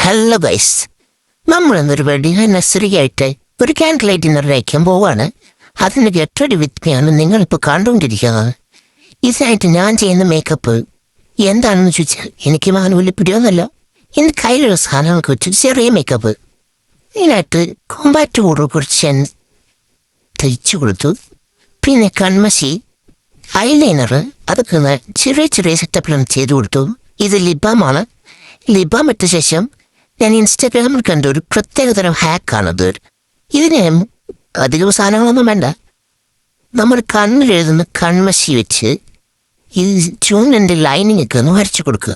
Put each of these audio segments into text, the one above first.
Hello guys, നമ്മളെന്നൊരു wedding നഴ്സറിയായിട്ട് ഒരു candle light dinner കഴിക്കാൻ പോവാണ്. അതിന് ഗെറ്റഡ് വിത്തെയാണ് നിങ്ങളിപ്പോൾ കണ്ടുകൊണ്ടിരിക്കുന്നത്. ഇതിനായിട്ട് ഞാൻ ചെയ്യുന്ന മേക്കപ്പ് എന്താണെന്ന് ചോദിച്ചാൽ എനിക്ക് മാനുവലി പിടിയൊന്നുമല്ല. എൻ്റെ കയ്യിലുള്ള സാധനങ്ങൾക്ക് വെച്ച് ചെറിയ മേക്കപ്പ്. ഇതിനായിട്ട് കോമ്പാക്റ്റ് പൗഡർ കുറച്ച് ഞാൻ തയ്ച്ചു കൊടുത്തു. പിന്നെ കൺമശി, ഐലൈനർ, അതൊക്കെ ചെറിയ ചെറിയ സെറ്റപ്പിലാണ് ചെയ്തു കൊടുത്തു. ഇത് ലിബാമാണ്. ലിബാം ഇട്ട ശേഷം ഞാൻ ഇൻസ്റ്റാഗ്രാമിൽ കണ്ട ഒരു പ്രത്യേകതരം ഹാക്കാണത്. ഇതിന് അധികം സാധനങ്ങളൊന്നും വേണ്ട. നമ്മൾ കണ്ണിലെഴുതുന്ന കൺമശി വെച്ച് ഈ ചൂണിൻ്റെ ലൈനിങ് ഒക്കെ ഒന്ന് വരച്ചു കൊടുക്കുക.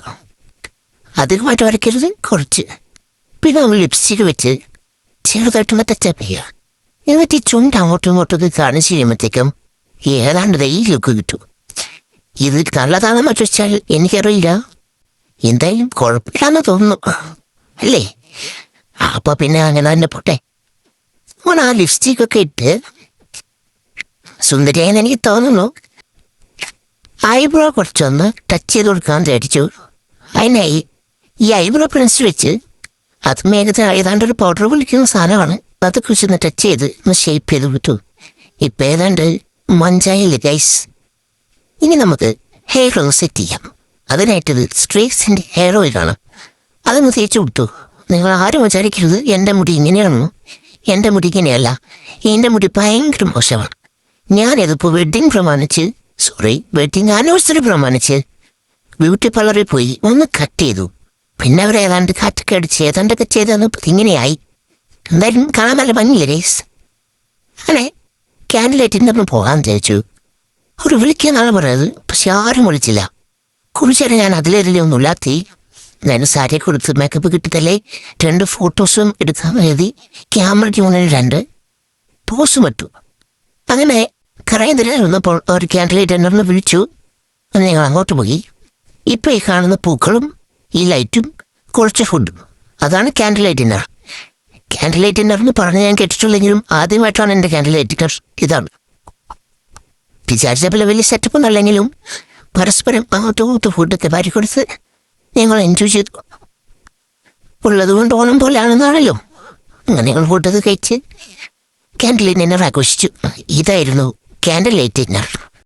അധികമായിട്ട് വരയ്ക്കരുത്, കുറച്ച്. പിന്നെ നമ്മൾ ലിപ്സ്റ്റിക് വെച്ച് ചെറുതായിട്ടൊന്ന് ടച്ചപ്പ് ചെയ്യുക. എന്നിട്ട് ഈ ചുണ്ട് അങ്ങോട്ടും ഇങ്ങോട്ടൊക്കെ കാണിച്ച് ചെയ്യുമ്പോഴത്തേക്കും ഏതാണ്ട് ഈ ലുക്ക് കിട്ടും. ഇത് നല്ലതാണെന്ന് ചോദിച്ചാൽ എനിക്കറിയില്ല. എന്തായാലും കുഴപ്പമില്ലാന്ന് തോന്നുന്നു, അല്ലേ? അപ്പോൾ പിന്നെ അങ്ങനെ തന്നെ പോട്ടെ. ഓൻ ആ ലിപ്സ്റ്റിക്കൊക്കെ ഇട്ട് സുന്ദരിയായെന്ന് എനിക്ക് തോന്നുന്നു. ഐബ്രോ കുറച്ചൊന്ന് ടച്ച് ചെയ്ത് കൊടുക്കാൻ തേടിച്ചു. അതിനായി ഈ ഐബ്രോ പെൻസിൽ വെച്ച് അത് മേഘത്തെ ഏതാണ്ടൊരു പൗഡർ വിളിക്കുന്ന സാധനമാണ്. അത് കുറിച്ചൊന്ന് ടച്ച് ചെയ്ത് ഒന്ന് ഷേപ്പ് ചെയ്ത് വിട്ടു. ഇപ്പം ഏതാണ്ട് മഞ്ചായില്ലേ ഗൈസ്. ഇനി നമുക്ക് ഹെയർ ഒന്ന് സെറ്റ് ചെയ്യാം. അതിനായിട്ടത് സ്ട്രേക്സിൻ്റെ ഹെയർ ഓയിലാണ്. അതൊന്ന് തേച്ച് കൊടുത്തു. നിങ്ങൾ ആരും വിചാരിക്കരുത് എൻ്റെ മുടി ഇങ്ങനെയാണെന്നു. എൻ്റെ മുടി ഇങ്ങനെയല്ല. എൻ്റെ മുടി ഭയങ്കര മോശമാണ്. ഞാനതിപ്പോൾ വെഡിങ് ആനിവേഴ്സറി പ്രമാണിച്ച് ബ്യൂട്ടി പാർലറിൽ പോയി ഒന്ന് കട്ട് ചെയ്തു. പിന്നെ അവർ ഏതാണ്ട് കട്ടൊക്കെ അടിച്ച് ഏതാണ്ടൊക്കെ ചെയ്തത് ഇങ്ങനെയായി. എന്തായാലും കാണാൻ നല്ല ഭംഗിയില്ലേ ഗൈസ്. അങ്ങനെ ക്യാൻഡിൽ ലൈറ്റിൻ്റെ പോകാൻ തേച്ചു. അവർ വിളിക്കാന്നാണ് പറയുന്നത്, പക്ഷെ ആരും വിളിച്ചില്ല. കുറിച്ചേരം ഞാൻ അതിലേറിയൊന്നും ഇല്ലാത്തി. ഞാൻ സാരിയെ കൊടുത്ത് മേക്കപ്പ് കിട്ടത്തല്ലേ 2 ഫോട്ടോസും എടുക്കാൻ എഴുതി ക്യാമറ ട്യൂണിൽ 2 പോസും ഇട്ടു. അങ്ങനെ കറയുന്നപ്പോൾ ഒരു ക്യാൻഡിൽ ലൈറ്റ് ഡിന്നറിന് വിളിച്ചു. ഞങ്ങൾ അങ്ങോട്ട് പോയി. ഇപ്പം ഈ കാണുന്ന പൂക്കളും ഈ ലൈറ്റും കുറച്ച് ഫുഡും, അതാണ് candle light dinner. Candle light dinner എന്ന് പറഞ്ഞ് ഞാൻ കേട്ടിട്ടുള്ളെങ്കിലും ആദ്യമായിട്ടാണ് എൻ്റെ ക്യാൻഡിൽ ലൈറ്റ് ഡിന്നർ. ഇതാണ് വിചാരിച്ചപ്പോൾ വലിയ സെറ്റപ്പ് ഒന്നല്ലെങ്കിലും പരസ്പരം അങ്ങോട്ടും ഫുഡൊക്കെ വാരി കൊടുത്ത് ഞങ്ങൾ എൻജോയ് ചെയ്തു. ഉള്ളതുകൊണ്ട് ഓണം പോലെയാണെന്നാണല്ലോ. അങ്ങനെ ഞങ്ങൾ ഫുഡൊക്കെ കഴിച്ച് ക്യാൻഡിൽ ഡിന്നർ ആഘോഷിച്ചു. ഇതായിരുന്നു ക്യാൻഡിൽ ലൈറ്റ് ഡിന്നർ.